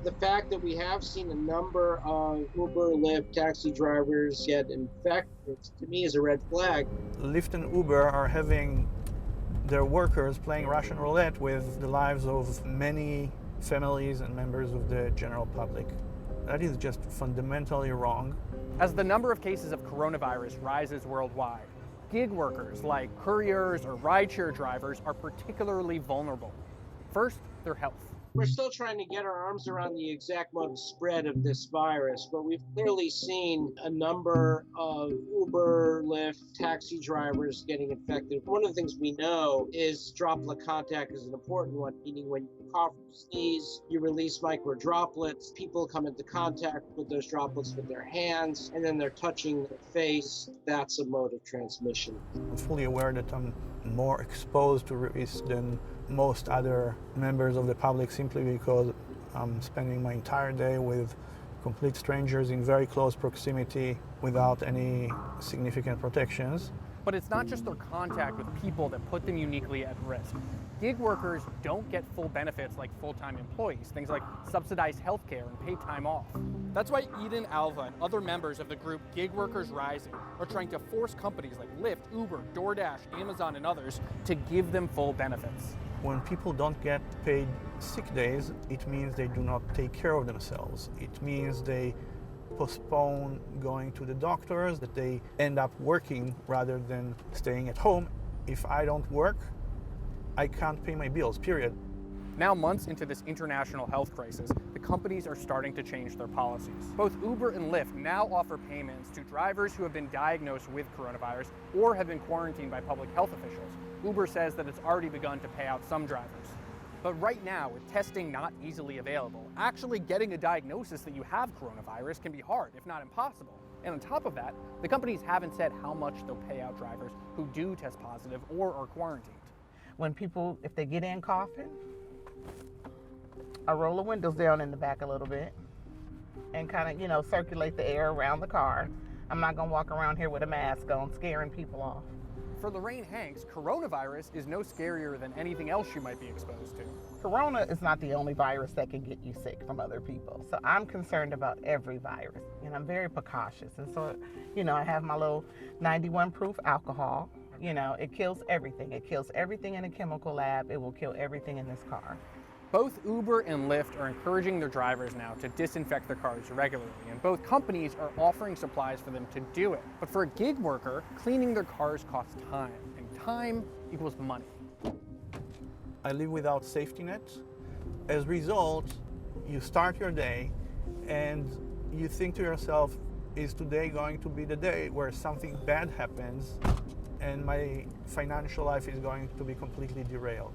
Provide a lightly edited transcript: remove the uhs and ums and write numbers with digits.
The fact that we have seen a number of Uber, Lyft, taxi drivers get infected, to me, is a red flag. Lyft and Uber are having their workers playing Russian roulette with the lives of many families and members of the general public. That is just fundamentally wrong. As the number of cases of coronavirus rises worldwide, gig workers like couriers or rideshare drivers are particularly vulnerable. First, their health. We're still trying to get our arms around the exact mode of spread of this virus, but we've clearly seen a number of Uber, Lyft, taxi drivers getting infected. One of the things we know is droplet contact is an important one, meaning when you cough or sneeze, you release micro droplets. People come into contact with those droplets with their hands, and then they're touching their face. That's a mode of transmission. I'm fully aware that I'm more exposed to risk than most other members of the public simply because I'm spending my entire day with complete strangers in very close proximity without any significant protections. But it's not just their contact with people that put them uniquely at risk. Gig workers don't get full benefits like full-time employees, things like subsidized healthcare and paid time off. That's why Eden Alva and other members of the group Gig Workers Rising are trying to force companies like Lyft, Uber, DoorDash, Amazon, and others to give them full benefits. When people don't get paid sick days, it means they do not take care of themselves. It means they postpone going to the doctors, that they end up working rather than staying at home. If I don't work, I can't pay my bills, period. Now, months into this international health crisis, the companies are starting to change their policies. Both Uber and Lyft now offer payments to drivers who have been diagnosed with coronavirus or have been quarantined by public health officials. Uber says that it's already begun to pay out some drivers. But right now, with testing not easily available, actually getting a diagnosis that you have coronavirus can be hard, if not impossible. And on top of that, the companies haven't said how much they'll pay out drivers who do test positive or are quarantined. When people, if they get in coughing, I roll the windows down in the back a little bit and kind of, circulate the air around the car. I'm not gonna walk around here with a mask on, scaring people off. For Lorraine Hanks, coronavirus is no scarier than anything else you might be exposed to. Corona is not the only virus that can get you sick from other people. So I'm concerned about every virus, and I'm very precautious. And so, I have my little 91 proof alcohol. It kills everything. It kills everything in a chemical lab. It will kill everything in this car. Both Uber and Lyft are encouraging their drivers now to disinfect their cars regularly, and both companies are offering supplies for them to do it. But for a gig worker, cleaning their cars costs time, and time equals money. I live without safety net. As a result, you start your day and you think to yourself, is today going to be the day where something bad happens and my financial life is going to be completely derailed?